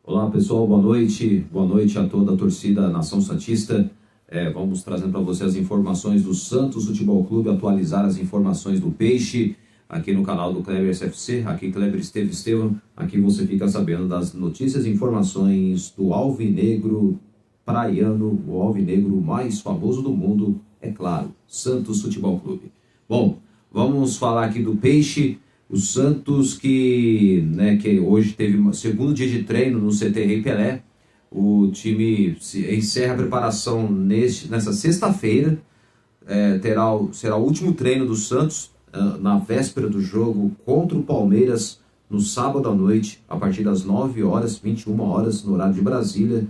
Olá pessoal, boa noite a toda a torcida Nação Santista. Vamos trazendo para você as informações do Santos Futebol Clube, atualizar as informações do Peixe aqui no canal do Kleber SFC, aqui Kleber Estevam, aqui você fica sabendo das notícias e informações do Alvinegro praiano, o Alvinegro mais famoso do mundo, é claro, Santos Futebol Clube. Bom, vamos falar aqui do Peixe. O Santos que hoje teve o segundo dia de treino no CT Rei Pelé. O time encerra a preparação nessa sexta-feira. Será o último treino do Santos na véspera do jogo contra o Palmeiras no sábado à noite, a partir das 9 horas, 21 horas, no horário de Brasília.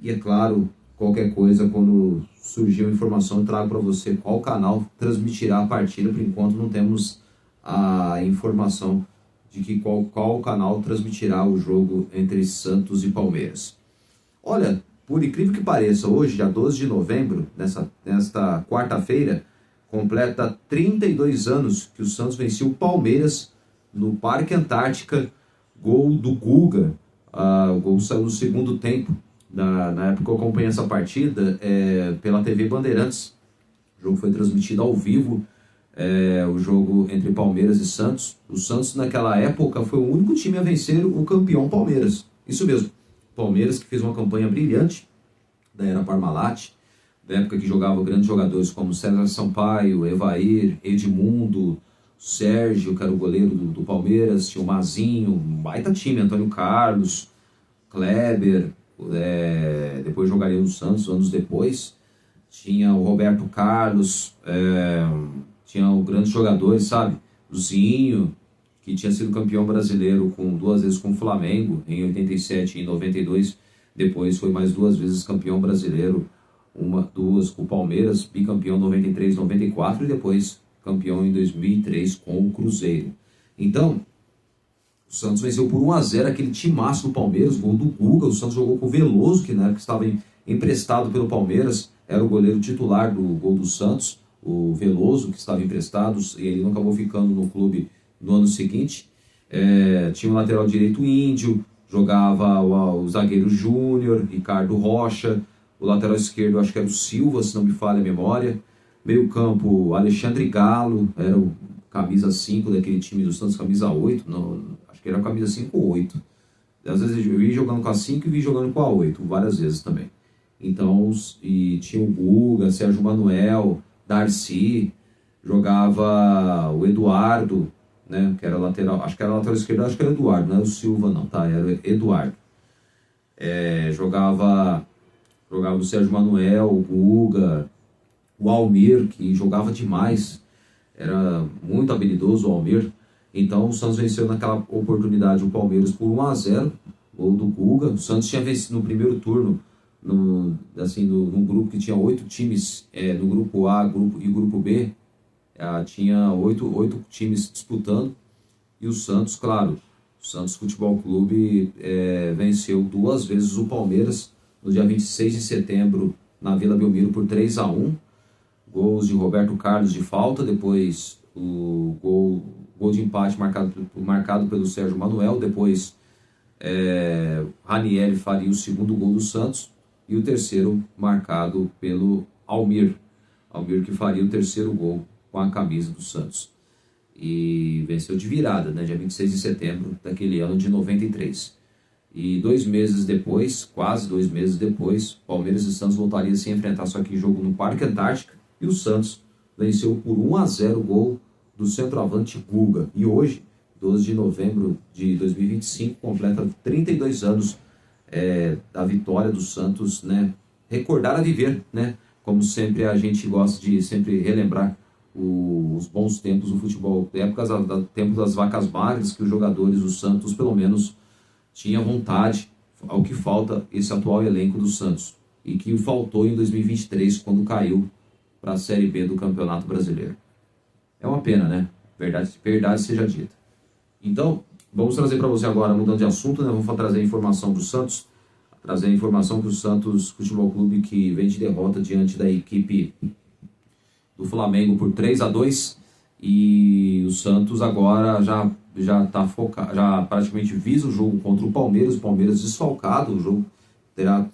E é claro, qualquer coisa, quando surgir a informação, eu trago para você qual canal transmitirá a partida. Por enquanto não temos a informação de que qual canal transmitirá o jogo entre Santos e Palmeiras. Olha, por incrível que pareça, hoje, dia 12 de novembro, nesta quarta-feira, completa 32 anos que o Santos venceu o Palmeiras no Parque Antártica, gol do Guga. O gol saiu no segundo tempo. Na época que eu acompanhei essa partida pela TV Bandeirantes. O jogo foi transmitido ao vivo. O jogo entre Palmeiras e Santos. O Santos naquela época foi o único time a vencer o campeão Palmeiras. Isso mesmo, Palmeiras que fez uma campanha brilhante da era Parmalat, da época que jogava grandes jogadores como César Sampaio, Evair, Edmundo, Sérgio, que era o goleiro do Palmeiras, tinha o Mazinho, um baita time, Antônio Carlos, Kleber, depois jogaria no Santos anos depois, tinha o Roberto Carlos, tinha grandes jogadores, sabe? O Zinho, que tinha sido campeão brasileiro duas vezes com o Flamengo, em 87 e em 92. Depois foi mais duas vezes campeão brasileiro, duas com o Palmeiras, bicampeão em 93, 94 e depois campeão em 2003 com o Cruzeiro. Então, o Santos venceu por 1-0 aquele timaço do Palmeiras, gol do Guga. O Santos jogou com o Veloso, que na época estava emprestado pelo Palmeiras, era o goleiro titular do gol do Santos. O Veloso, que estava emprestado, e ele não acabou ficando no clube no ano seguinte. Tinha o lateral direito Índio, jogava o zagueiro Júnior, Ricardo Rocha, o lateral esquerdo acho que era o Silva, se não me falha a memória. Meio campo, Alexandre Galo, era o camisa 5 daquele time do Santos, camisa 8, não, acho que era camisa 5 ou 8. Às vezes eu vi jogando com a 5 e vi jogando com a 8, várias vezes também. Então, e tinha o Guga, Sérgio Manuel, Darcy, jogava o Eduardo, né, que era lateral, acho que era lateral esquerdo, acho que era Eduardo, não era o Silva não, tá, era o Eduardo. Jogava o Sérgio Manuel, o Guga, o Almir, que jogava demais, era muito habilidoso o Almir. Então o Santos venceu naquela oportunidade o Palmeiras por 1-0, gol do Guga. O Santos tinha vencido no primeiro turno, num grupo que tinha 8 times, no grupo A e grupo B, tinha 8 times disputando, e o Santos, claro, o Santos Futebol Clube venceu 2 vezes o Palmeiras no dia 26 de setembro na Vila Belmiro por 3-1, gols de Roberto Carlos de falta, depois o gol de empate marcado pelo Sérgio Manuel, depois Ranieri faria o segundo gol do Santos, e o terceiro marcado pelo Almir que faria o terceiro gol com a camisa do Santos. E venceu de virada, né, dia 26 de setembro daquele ano de 93. E 2 meses depois, quase 2 meses depois, Palmeiras e Santos voltariam a se enfrentar, só que jogo no Parque Antártica, e o Santos venceu por 1-0 o gol do centroavante Guga. E hoje, 12 de novembro de 2025, completa 32 anos da vitória do Santos, né? Recordar a viver, né? Como sempre a gente gosta de sempre relembrar os bons tempos do futebol, tempo das vacas magras, que os jogadores do Santos pelo menos tinham vontade, ao que falta esse atual elenco do Santos, e que faltou em 2023 quando caiu para a Série B do Campeonato Brasileiro. É uma pena, né? Verdade seja dita. Então, vamos trazer para você agora, mudando de assunto, né? Vamos trazer a informação do Santos, trazer a informação que o Santos Futebol Clube, que vem de derrota diante da equipe do Flamengo por 3-2, e o Santos agora já está focado, já praticamente visa o jogo contra o Palmeiras desfalcado, o jogo terá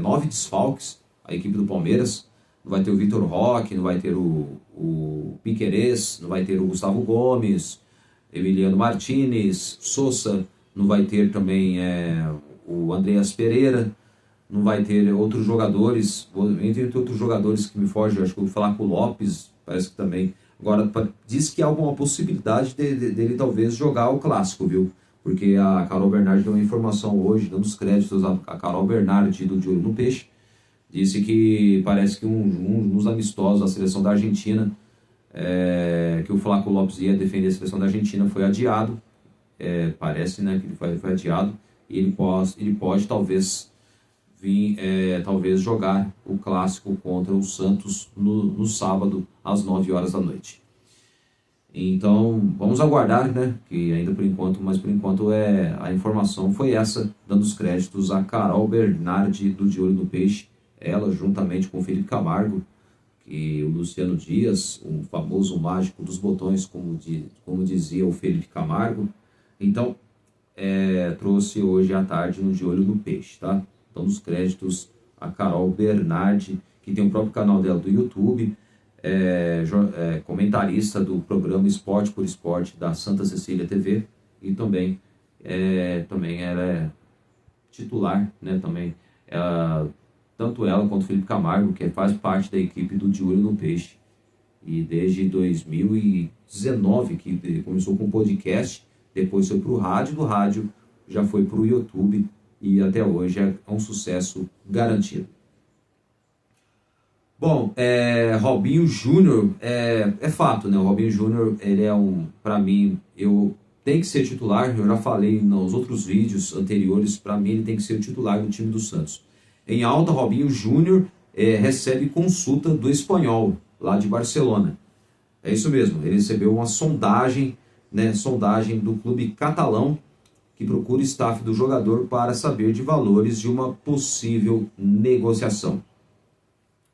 9 desfalques, a equipe do Palmeiras. Não vai ter o Vitor Roque, não vai ter o Piquerez, não vai ter o Gustavo Gomes, Emiliano Martinez, Sousa, não vai ter também o Andreas Pereira, não vai ter outros jogadores, entre outros jogadores que me fogem, acho que eu vou falar com o Lopes, parece que também. Agora, diz que há alguma possibilidade dele talvez jogar o clássico, viu? Porque a Carol Bernardi deu uma informação hoje, dando os créditos a Carol Bernardi do De Olho no Peixe, disse que parece que uns amistosos da seleção da Argentina, que o Flávio Lopes ia defender a seleção da Argentina, foi adiado. Parece, né, que ele foi adiado. E ele pode talvez vir, talvez jogar o clássico contra o Santos no sábado, às 9 horas da noite. Então, vamos aguardar, né, que ainda por enquanto, mas por enquanto a informação foi essa, dando os créditos a Carol Bernardi do De Olho no Peixe, ela juntamente com o Felipe Camargo, e o Luciano Dias, o famoso mágico dos botões, como dizia o Felipe Camargo. Então, trouxe hoje à tarde no De Olho no Peixe, tá? Então, os créditos a Carol Bernardi, que tem o próprio canal dela do YouTube, comentarista do programa Esporte por Esporte da Santa Cecília TV, e também ela é titular, né? Também tanto ela quanto o Felipe Camargo, que faz parte da equipe do De Olho no Peixe. E desde 2019, que começou com o podcast, depois foi para o rádio, do rádio já foi para o YouTube, e até hoje é um sucesso garantido. Bom, Robinho Júnior, é fato, né? O Robinho Júnior, ele para mim, tem que ser titular. Eu já falei nos outros vídeos anteriores, para mim ele tem que ser o titular do time do Santos. Em alta, Robinho Júnior recebe consulta do Espanhol, lá de Barcelona. É isso mesmo, ele recebeu uma sondagem, né, sondagem do clube catalão, que procura o staff do jogador para saber de valores de uma possível negociação.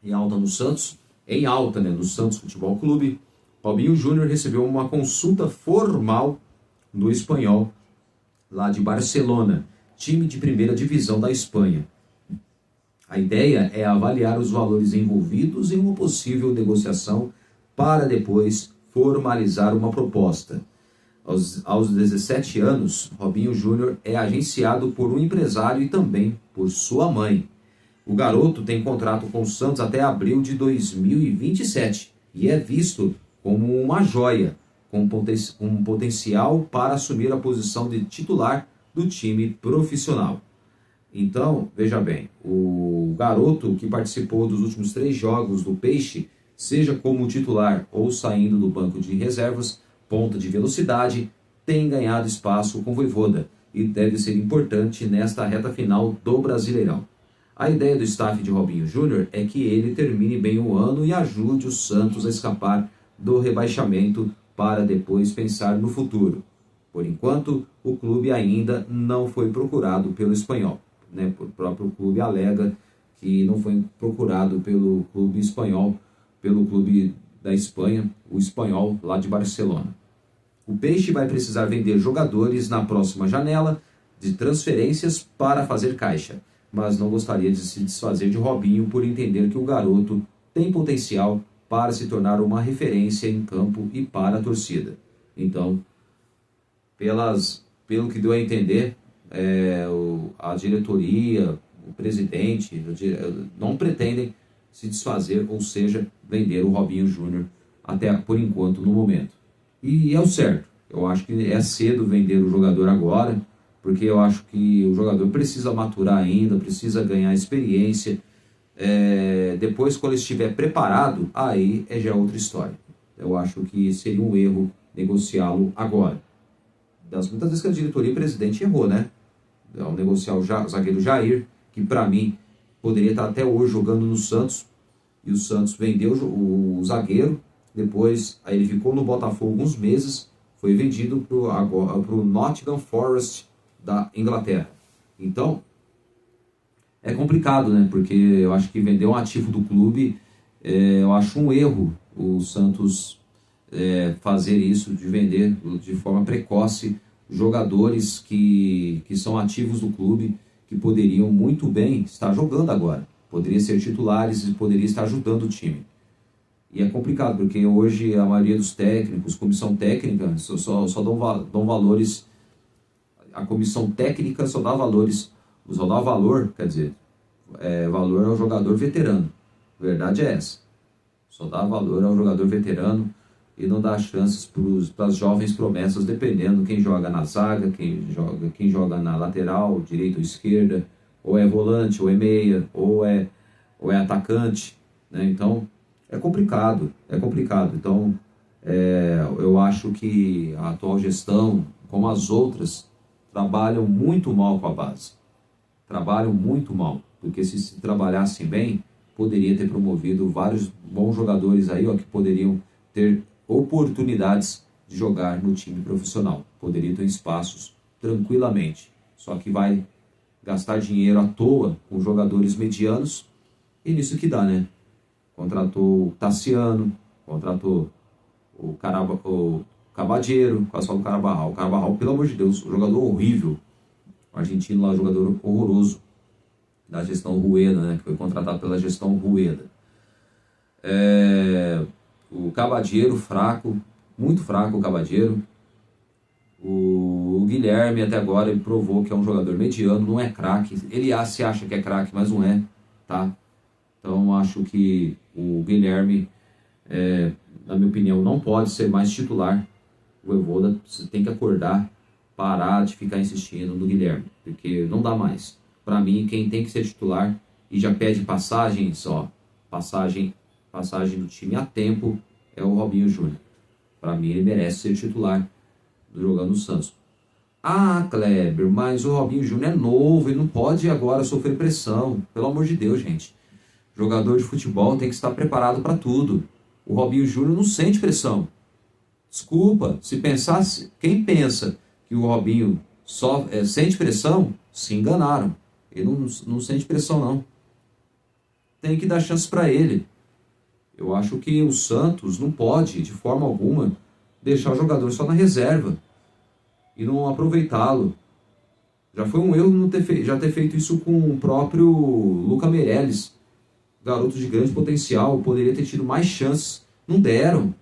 Em alta no Santos, no Santos Futebol Clube, Robinho Júnior recebeu uma consulta formal do Espanhol, lá de Barcelona, time de primeira divisão da Espanha. A ideia é avaliar os valores envolvidos em uma possível negociação para depois formalizar uma proposta. Aos 17 anos, Robinho Júnior é agenciado por um empresário e também por sua mãe. O garoto tem contrato com o Santos até abril de 2027 e é visto como uma joia, com potencial para assumir a posição de titular do time profissional. Então, veja bem, o garoto que participou dos últimos 3 jogos do Peixe, seja como titular ou saindo do banco de reservas, ponta de velocidade, tem ganhado espaço com o Vojvoda e deve ser importante nesta reta final do Brasileirão. A ideia do staff de Robinho Júnior é que ele termine bem o ano e ajude o Santos a escapar do rebaixamento para depois pensar no futuro. Por enquanto, o clube ainda não foi procurado pelo Espanhol. Né? O próprio clube alega que não foi procurado pelo clube espanhol, pelo clube da Espanha, o Espanhol lá de Barcelona. O Peixe vai precisar vender jogadores na próxima janela de transferências para fazer caixa, mas não gostaria de se desfazer de Robinho por entender que o garoto tem potencial para se tornar uma referência em campo e para a torcida. Então, pelo que deu a entender, a diretoria, o presidente, não pretendem se desfazer, ou seja, vender o Robinho Júnior até por enquanto, no momento. E é o certo. Eu acho que é cedo vender o jogador agora, porque eu acho que o jogador precisa maturar ainda, precisa ganhar experiência. Depois, quando ele estiver preparado, aí já é outra história. Eu acho que seria um erro negociá-lo agora. Muitas vezes que a diretoria e o presidente errou, né? Ao negociar o zagueiro Jair, que para mim poderia estar até hoje jogando no Santos, e o Santos vendeu o zagueiro, depois aí ele ficou no Botafogo alguns meses, foi vendido para o Nottingham Forest da Inglaterra. Então, é complicado, né? Porque eu acho que vender um ativo do clube, eu acho um erro o Santos fazer isso, de vender de forma precoce jogadores que são ativos do clube, que poderiam muito bem estar jogando agora, poderiam ser titulares e poderiam estar ajudando o time. E é complicado, porque hoje a maioria dos técnicos, comissão técnica, só dão valores, a comissão técnica só dá valores, só dá valor, quer dizer, valor ao jogador veterano. A verdade é essa. Só dá valor ao jogador veterano e não dá chances para as jovens promessas, dependendo quem joga na zaga, quem joga na lateral, direita ou esquerda, ou é volante, ou é meia, ou é atacante, né? Então, é complicado. Então, eu acho que a atual gestão, como as outras, trabalham muito mal com a base. Trabalham muito mal, porque se trabalhassem bem, poderia ter promovido vários bons jogadores aí, ó, que poderiam ter oportunidades de jogar no time profissional. Poderia ter espaços tranquilamente. Só que vai gastar dinheiro à toa com jogadores medianos, e nisso que dá, né? Contratou o Tassiano, contratou o Cabadeiro, quase falo o Carabarral. O Carabarral, pelo amor de Deus, jogador horrível. O argentino lá, jogador horroroso. Da gestão Rueda, né? Que foi contratado pela gestão Rueda. O Cabadeiro, fraco, muito fraco o Cabadeiro. O Guilherme, até agora, ele provou que é um jogador mediano, não é craque. Ele se acha que é craque, mas não é, tá? Então, acho que o Guilherme, na minha opinião, não pode ser mais titular. O Vojvoda tem que acordar, parar de ficar insistindo no Guilherme, porque não dá mais. Para mim, quem tem que ser titular e já pede passagens, passagem do time a tempo, é o Robinho Júnior. Para mim, ele merece ser titular jogando no Santos. Ah, Kleber, mas o Robinho Júnior é novo e não pode agora sofrer pressão. Pelo amor de Deus, gente. Jogador de futebol tem que estar preparado para tudo. O Robinho Júnior não sente pressão. Desculpa, quem pensa que o Robinho só sente pressão, se enganaram. Ele não sente pressão, não. Tem que dar chance para ele. Eu acho que o Santos não pode, de forma alguma, deixar o jogador só na reserva e não aproveitá-lo. Já foi um erro ter feito isso com o próprio Luca Meireles. Garoto de grande potencial, poderia ter tido mais chances. Não deram.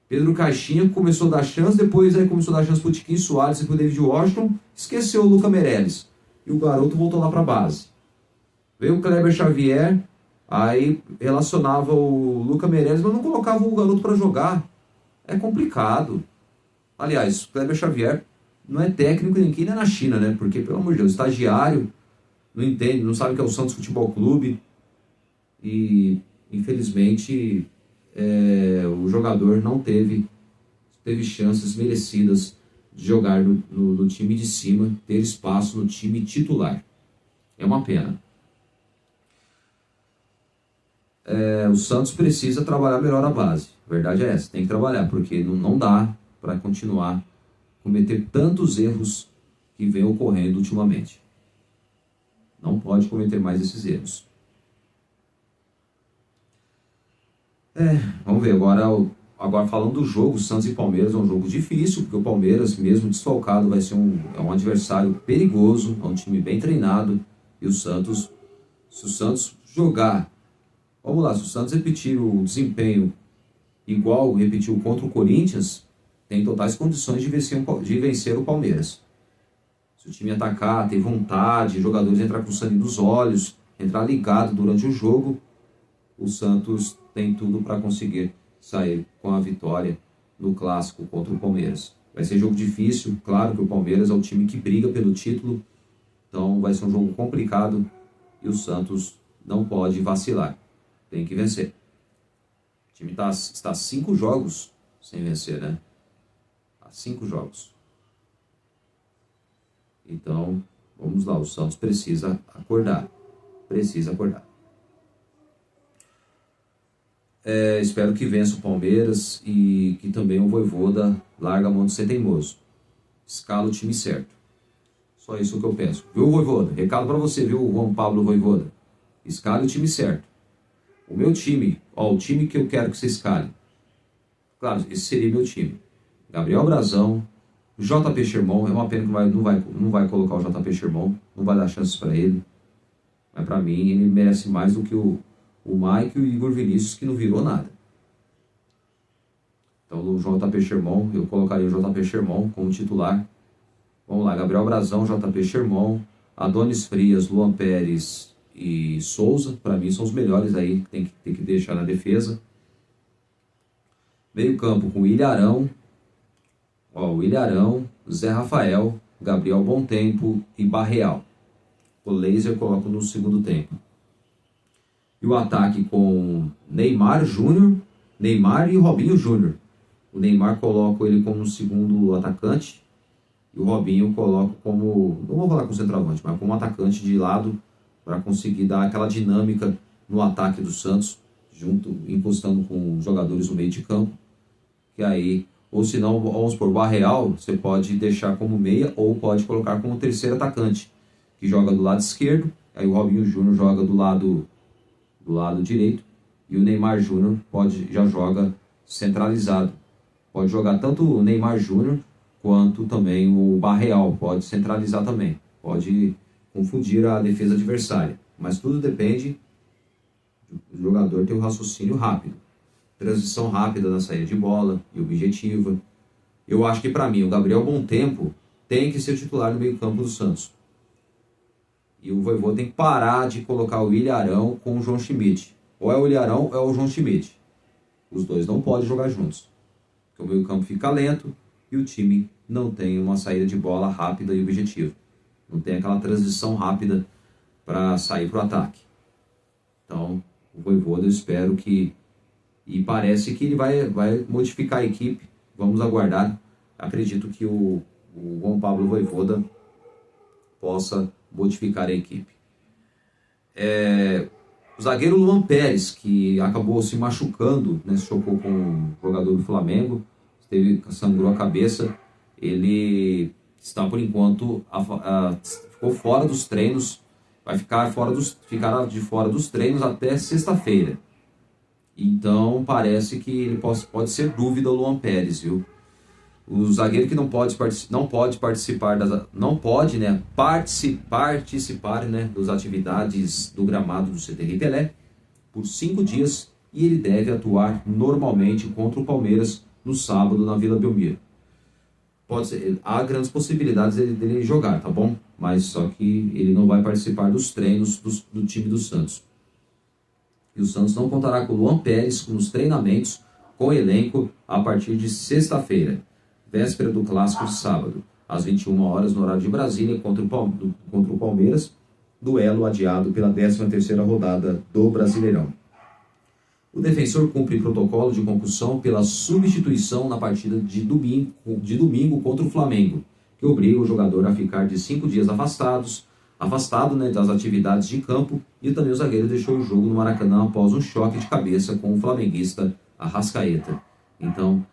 Pedro Caixinha começou a dar chance, depois aí começou a dar chance pro Tiquinho Soares e pro David Washington, esqueceu o Luca Meireles. E o garoto voltou lá para a base. Veio o Kleber Xavier, aí relacionava o Luca Meireles, mas não colocava o garoto para jogar. É complicado. Aliás, o Kleber Xavier não é técnico nem na China, né? Porque, pelo amor de Deus, estagiário, não entende, não sabe o que é o Santos Futebol Clube. E, infelizmente, o jogador não teve chances merecidas de jogar no time de cima, ter espaço no time titular. É uma pena. O Santos precisa trabalhar melhor a base. A verdade é essa, tem que trabalhar, porque não dá para continuar cometer tantos erros que vem ocorrendo ultimamente. Não pode cometer mais esses erros. Vamos ver, agora falando do jogo, Santos e Palmeiras é um jogo difícil, porque o Palmeiras, mesmo desfalcado, vai ser um adversário perigoso, é um time bem treinado, e o Santos, se o Santos jogar, vamos lá, se o Santos repetir o desempenho igual repetiu contra o Corinthians, tem totais condições de vencer o Palmeiras. Se o time atacar, ter vontade, jogadores entrar com sangue nos olhos, entrar ligado durante o jogo, o Santos tem tudo para conseguir sair com a vitória no clássico contra o Palmeiras. Vai ser jogo difícil, claro que o Palmeiras é o time que briga pelo título, então vai ser um jogo complicado e o Santos não pode vacilar, tem que vencer. O time está 5 jogos sem vencer, né? Há 5 jogos. Então, vamos lá, o Santos precisa acordar. Espero que vença o Palmeiras e que também o Vojvoda larga a mão de ser teimoso. Escala o time certo. Só isso que eu peço. Viu, Vojvoda? Recado para você, viu, Juan Pablo Vojvoda? Escale o time certo. O meu time, o time que eu quero que você escale. Claro, esse seria meu time. Gabriel Brazão, JP Sherman, é uma pena que não vai colocar o JP Sherman, não vai dar chances para ele. Mas para mim ele merece mais do que o Mike e o Igor Vinícius, que não virou nada. Então o JP Sherman, eu colocaria o JP Sherman como titular. Vamos lá, Gabriel Brazão, JP Sherman, Adonis Frias, Luan Pérez e Souza, para mim são os melhores aí, tem que deixar na defesa. Meio campo com Ilharão, Zé Rafael, Gabriel Bom Tempo e Barreal. O Laser coloco no segundo tempo. E o ataque com Neymar e Robinho Júnior. O Neymar coloco ele como segundo atacante e o Robinho coloco como, não vou falar com centroavante, mas como atacante de lado para conseguir dar aquela dinâmica no ataque do Santos, encostando com os jogadores no meio de campo. Que aí, ou se não, vamos por Barreal, você pode deixar como meia ou pode colocar como terceiro atacante, que joga do lado esquerdo, aí o Robinho Júnior joga do lado direito e o Neymar Júnior já joga centralizado. Pode jogar tanto o Neymar Júnior quanto também o Barreal, pode centralizar também, pode confundir a defesa adversária, mas tudo depende do jogador ter um raciocínio rápido. Transição rápida na saída de bola e objetiva. Eu acho que para mim o Gabriel Bom Tempo tem que ser titular no meio campo do Santos. E o Vojvoda tem que parar de colocar o Ilharão com o João Schmidt. Ou é o Ilharão ou é o João Schmidt. Os dois não podem jogar juntos. Porque o meio campo fica lento e o time não tem uma saída de bola rápida e objetiva. Não tem aquela transição rápida para sair para o ataque. Então, o Vojvoda eu espero que... E parece que ele vai modificar a equipe. Vamos aguardar. Acredito que o João Pablo Vojvoda possa modificar a equipe. O zagueiro Luan Pérez, que acabou se machucando, né, se chocou com um jogador do Flamengo, sangrou a cabeça. Ele está, por enquanto, ficou fora dos treinos. Vai ficar de fora dos treinos até sexta-feira. Então, parece que ele pode ser dúvida o Luan Pérez, viu? O zagueiro que não pode participar das atividades do gramado do CT Rei Pelé por 5 dias e ele deve atuar normalmente contra o Palmeiras no sábado na Vila Belmiro. Há grandes possibilidades dele jogar, tá bom? Mas só que ele não vai participar dos treinos do time do Santos. E o Santos não contará com o Luan Pérez nos treinamentos com elenco a partir de sexta-feira, véspera do clássico de sábado, às 21 horas no horário de Brasília, contra o Palmeiras, duelo adiado pela 13ª rodada do Brasileirão. O defensor cumpre protocolo de concussão pela substituição na partida de domingo contra o Flamengo, que obriga o jogador a ficar de 5 dias afastado, né, das atividades de campo, e também o zagueiro deixou o jogo no Maracanã após um choque de cabeça com o flamenguista Arrascaeta. Então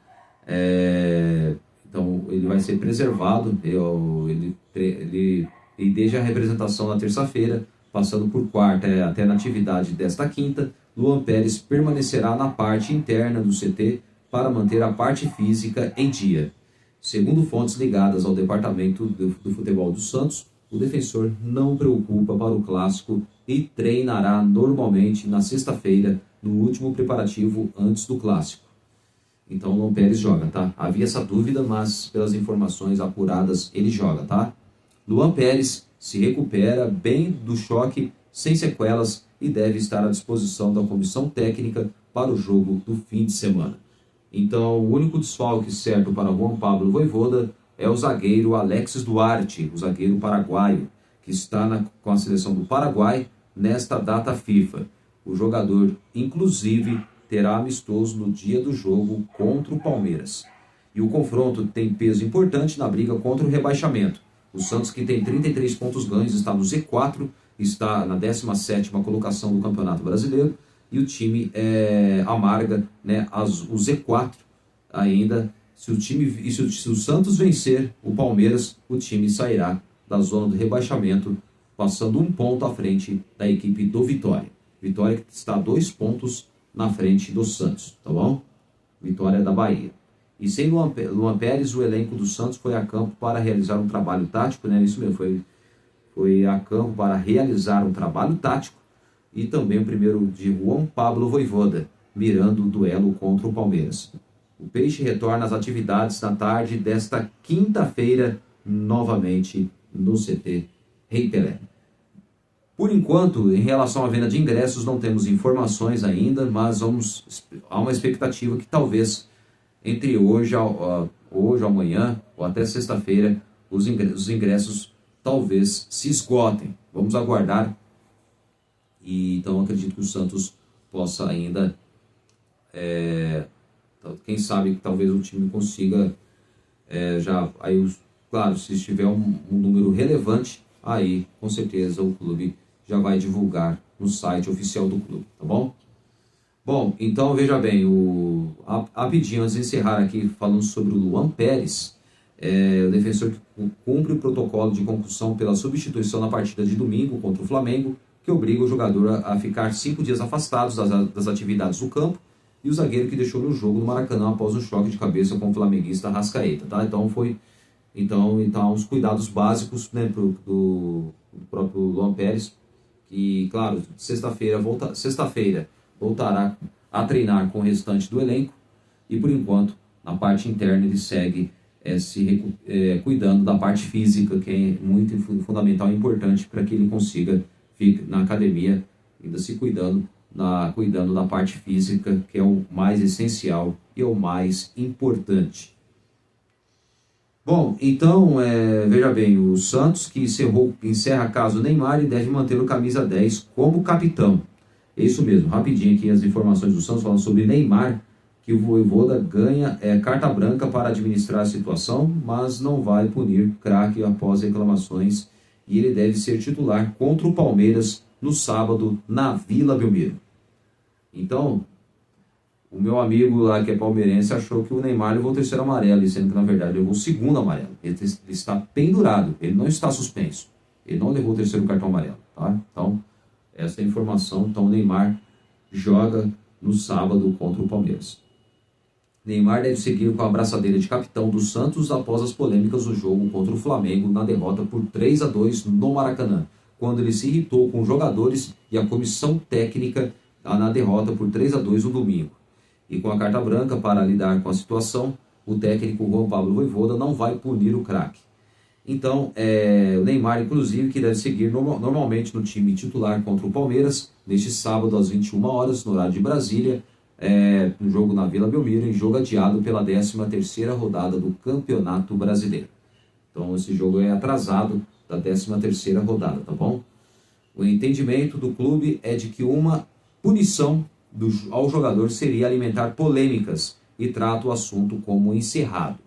ele vai ser preservado, ele desde a representação na terça-feira, passando por quarta até na atividade desta quinta, Luan Pérez permanecerá na parte interna do CT para manter a parte física em dia. Segundo fontes ligadas ao departamento do futebol do Santos, o defensor não preocupa para o clássico e treinará normalmente na sexta-feira, no último preparativo antes do clássico. Então o Luan Pérez joga, tá? Havia essa dúvida, mas pelas informações apuradas ele joga, tá? Luan Pérez se recupera bem do choque, sem sequelas, e deve estar à disposição da comissão técnica para o jogo do fim de semana. Então o único desfalque certo para João Pablo Vojvoda é o zagueiro Alexis Duarte, o zagueiro paraguaio, que está com a seleção do Paraguai nesta data FIFA. O jogador, inclusive, terá amistoso no dia do jogo contra o Palmeiras. E o confronto tem peso importante na briga contra o rebaixamento. O Santos, que tem 33 pontos ganhos, está no Z4, está na 17ª colocação do Campeonato Brasileiro, e o time amarga, né, o Z4 ainda. Se o Santos vencer o Palmeiras, o time sairá da zona do rebaixamento, passando 1 ponto à frente da equipe do Vitória. Vitória que está 2 pontos na frente do Santos, tá bom? Vitória da Bahia. E sem Luan Pérez, o elenco do Santos foi a campo para realizar um trabalho tático, né? Isso mesmo, foi a campo para realizar um trabalho tático, e também o primeiro de Juan Pablo Vojvoda, mirando o duelo contra o Palmeiras. O Peixe retorna às atividades na tarde desta quinta-feira, novamente no CT Rei Pelé. Por enquanto, em relação à venda de ingressos, não temos informações ainda, mas há uma expectativa que talvez entre hoje, amanhã ou até sexta-feira, os ingressos talvez se esgotem. Vamos aguardar. E então acredito que o Santos possa ainda, quem sabe, talvez o time consiga claro, se tiver um número relevante, aí com certeza o clube já vai divulgar no site oficial do clube, tá bom? Bom, então veja bem, rapidinho, antes de encerrar aqui falando sobre o Luan Pérez, o defensor que cumpre o protocolo de concussão pela substituição na partida de domingo contra o Flamengo, que obriga o jogador a ficar 5 dias afastados das atividades do campo, e o zagueiro que deixou no jogo no Maracanã após um choque de cabeça com o flamenguista Arrascaeta, tá? Então os cuidados básicos, né, do próprio Luan Pérez, que, claro, sexta-feira voltará a treinar com o restante do elenco, e por enquanto, na parte interna, ele segue cuidando da parte física, que é muito fundamental e importante para que ele consiga ficar na academia, ainda se cuidando da parte física, que é o mais essencial e o mais importante. Bom, então, veja bem, o Santos, que encerra caso Neymar, e deve manter o camisa 10 como capitão. É isso mesmo, rapidinho aqui as informações do Santos falando sobre Neymar, que o Vojvoda ganha carta branca para administrar a situação, mas não vai punir craque após reclamações, e ele deve ser titular contra o Palmeiras no sábado na Vila Belmiro. Então, o meu amigo lá que é palmeirense achou que o Neymar levou o terceiro amarelo, sendo que na verdade levou o segundo amarelo. Ele está pendurado, ele não está suspenso. Ele não levou o terceiro cartão amarelo, tá? Então, essa é a informação. Então, o Neymar joga no sábado contra o Palmeiras. Neymar deve seguir com a abraçadeira de capitão do Santos após as polêmicas do jogo contra o Flamengo na derrota por 3-2 no Maracanã, quando ele se irritou com os jogadores e a comissão técnica na derrota por 3-2 no domingo. E com a carta branca para lidar com a situação, o técnico Juan Pablo Vojvoda não vai punir o craque. Então, o Neymar, inclusive, que deve seguir normalmente no time titular contra o Palmeiras, neste sábado às 21 horas, no horário de Brasília, no jogo na Vila Belmiro, em jogo adiado pela 13ª rodada do Campeonato Brasileiro. Então, esse jogo é atrasado da 13ª rodada, tá bom? O entendimento do clube é de que uma punição ao jogador seria alimentar polêmicas e trata o assunto como encerrado.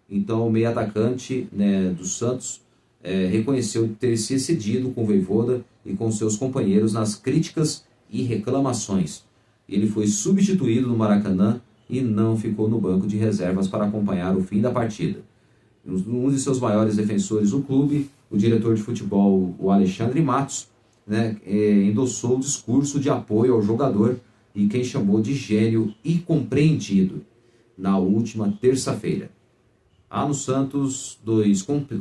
Então o meio atacante, né, do Santos reconheceu ter se excedido com o Vojvoda e com seus companheiros nas críticas e reclamações. Ele foi substituído no Maracanã e não ficou no banco de reservas para acompanhar o fim da partida. Um de seus maiores defensores do clube, o diretor de futebol, o Alexandre Matos, né, endossou o discurso de apoio ao jogador e quem chamou de gênio e compreendido na última terça-feira. Há no Santos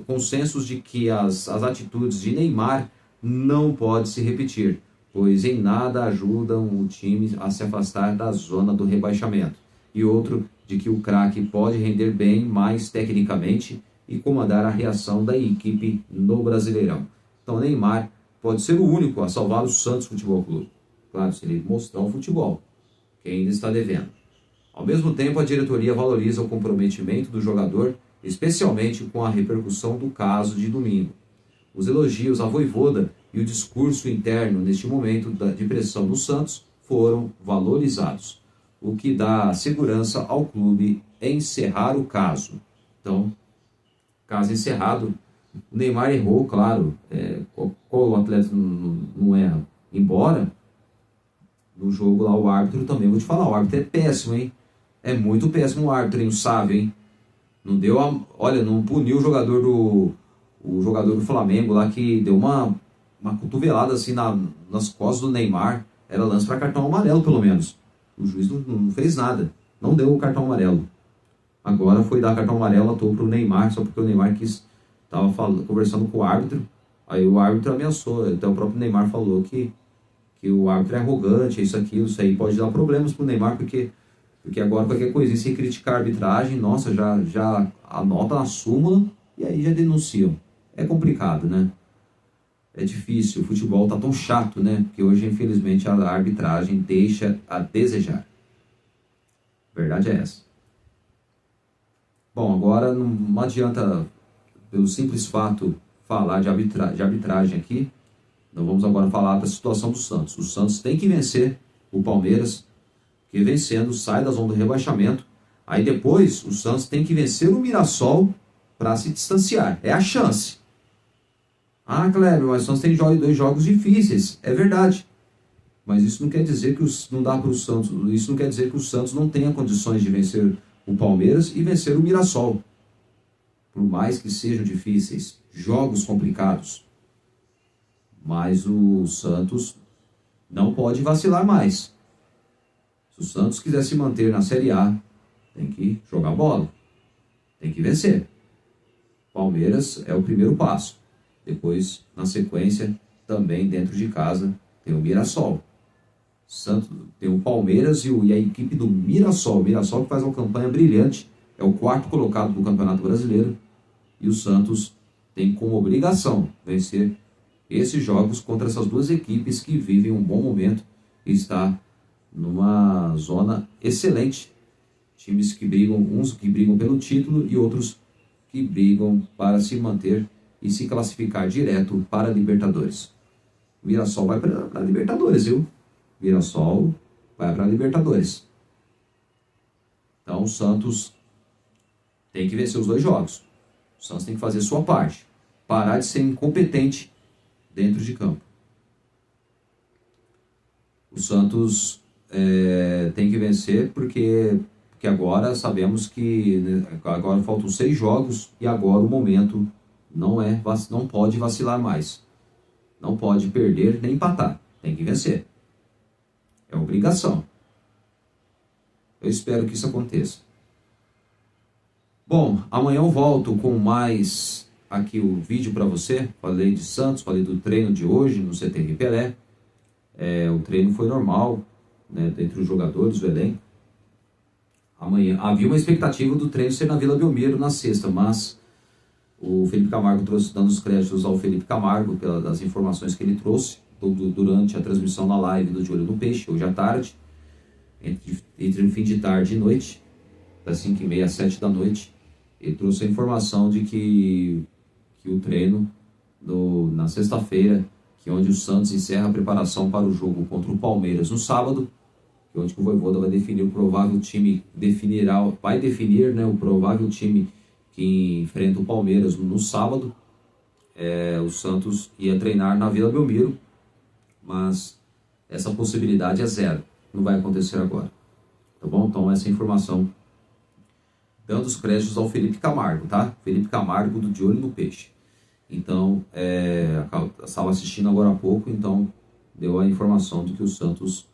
consensos de que as atitudes de Neymar não podem se repetir, pois em nada ajudam o time a se afastar da zona do rebaixamento. E outro, de que o craque pode render bem mais tecnicamente e comandar a reação da equipe no Brasileirão. Então Neymar pode ser o único a salvar o Santos Futebol Clube. Claro, se ele mostrar o futebol, que ainda está devendo. Ao mesmo tempo, a diretoria valoriza o comprometimento do jogador, especialmente com a repercussão do caso de domingo. Os elogios a Vojvoda e o discurso interno neste momento de pressão do Santos foram valorizados, o que dá segurança ao clube encerrar o caso. Então, caso encerrado, o Neymar errou, claro, qual atleta não erra? Embora no jogo lá o árbitro também, vou te falar, o árbitro é péssimo, hein? É muito péssimo o árbitro, hein? O Sávio, hein? Não deu não puniu o jogador do Flamengo lá, que deu uma cotovelada assim nas costas do Neymar. Era lance para cartão amarelo, pelo menos. O juiz não fez nada. não deu o cartão amarelo. Agora foi dar cartão amarelo à toa para o Neymar, só porque o Neymar estava conversando com o árbitro. Aí o árbitro ameaçou, até o próprio Neymar falou que o árbitro é arrogante, isso aí pode dar problemas para o Neymar, porque agora qualquer coisinha, se criticar a arbitragem, nossa, já anota na súmula e aí já denunciam. É complicado, né? É difícil, o futebol tá tão chato, né? Porque hoje, infelizmente, a arbitragem deixa a desejar. A verdade é essa. Bom, agora não adianta, pelo simples fato, falar de arbitragem aqui. Nós vamos agora falar da situação do Santos. O Santos tem que vencer o Palmeiras, que vencendo sai da zona do rebaixamento. Aí depois o Santos tem que vencer o Mirassol para se distanciar. É a chance. Ah, Kleber, mas o Santos tem 2 jogos difíceis. É verdade. Mas isso não quer dizer que não dá para o Santos. Isso não quer dizer que o Santos não tenha condições de vencer o Palmeiras e vencer o Mirassol. Por mais que sejam difíceis, jogos complicados. Mas o Santos não pode vacilar mais. Se o Santos quiser se manter na Série A, tem que jogar bola. Tem que vencer. Palmeiras é o primeiro passo. Depois, na sequência, também dentro de casa, tem o Mirassol. Santos, tem o Palmeiras e a equipe do Mirassol. O Mirassol que faz uma campanha brilhante. É o 4º colocado do Campeonato Brasileiro. E o Santos tem como obrigação vencer esses jogos contra essas 2 equipes que vivem um bom momento e está numa zona excelente. Times que brigam, uns que brigam pelo título e outros que brigam para se manter e se classificar direto para a Libertadores. O Mirassol vai para a Libertadores, viu? Mirassol vai para a Libertadores. Então o Santos tem que vencer os 2 jogos. O Santos tem que fazer sua parte. Parar de ser incompetente dentro de campo. O Santos tem que vencer porque agora sabemos que, né, agora faltam 6 jogos e agora o momento não pode vacilar mais. Não pode perder nem empatar. Tem que vencer. É obrigação. Eu espero que isso aconteça. Bom, amanhã eu volto com mais aqui o vídeo para você. Falei de Santos, falei do treino de hoje no CT Pelé. O treino foi normal, né, entre os jogadores, o elenco. Amanhã havia uma expectativa do treino ser na Vila Belmiro na sexta, mas o Felipe Camargo trouxe, dando os créditos ao Felipe Camargo pelas informações que ele trouxe durante a transmissão na live do De Olho no Peixe, hoje à tarde, entre o fim de tarde e noite, das 5h30 às 7 da noite. Ele trouxe a informação de que o treino na sexta-feira, que é onde o Santos encerra a preparação para o jogo contra o Palmeiras no sábado, que é onde o Vojvoda vai definir o provável time, vai definir, né, o provável time que enfrenta o Palmeiras no sábado. O Santos ia treinar na Vila Belmiro, mas essa possibilidade é 0. Não vai acontecer agora. Tá bom? Então essa informação, dando os créditos ao Felipe Camargo, tá? Felipe Camargo do De Olho no Peixe. Então, estava assistindo agora há pouco, então deu a informação de que o Santos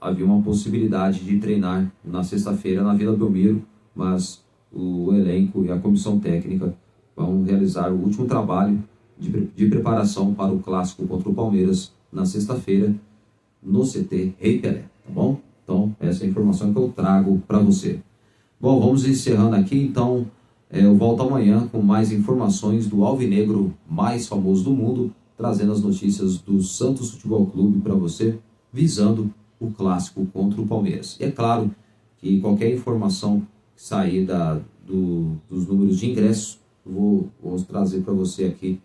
havia uma possibilidade de treinar na sexta-feira na Vila Belmiro, mas o elenco e a comissão técnica vão realizar o último trabalho de preparação para o clássico contra o Palmeiras na sexta-feira no CT Rei Pelé, tá bom? Então, essa é a informação que eu trago para você. Bom, vamos encerrando aqui, então eu volto amanhã com mais informações do alvinegro mais famoso do mundo, trazendo as notícias do Santos Futebol Clube para você, visando o clássico contra o Palmeiras. E é claro que qualquer informação que sair dos números de ingressos, vou trazer para você aqui,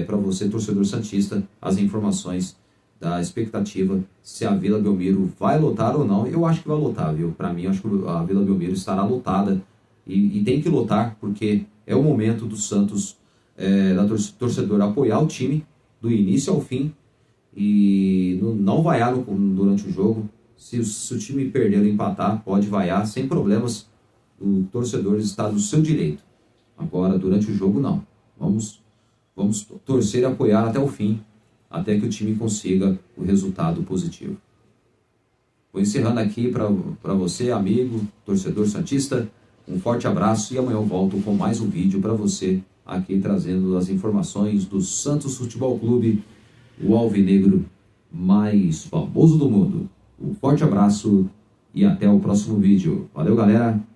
para você, torcedor santista, as informações da expectativa se a Vila Belmiro vai lotar ou não. Eu acho que vai lotar, viu? Para mim, eu acho que a Vila Belmiro estará lotada e tem que lotar, porque é o momento do Santos, da torcedor apoiar o time do início ao fim e não vaiar durante o jogo. Se o time perder ou empatar, pode vaiar sem problemas. O torcedor está no seu direito. Agora, durante o jogo, não. Vamos torcer e apoiar até o fim, até que o time consiga o resultado positivo. Vou encerrando aqui para você, amigo, torcedor santista. Um forte abraço e amanhã eu volto com mais um vídeo para você, aqui trazendo as informações do Santos Futebol Clube, o alvinegro mais famoso do mundo. Um forte abraço e até o próximo vídeo. Valeu, galera!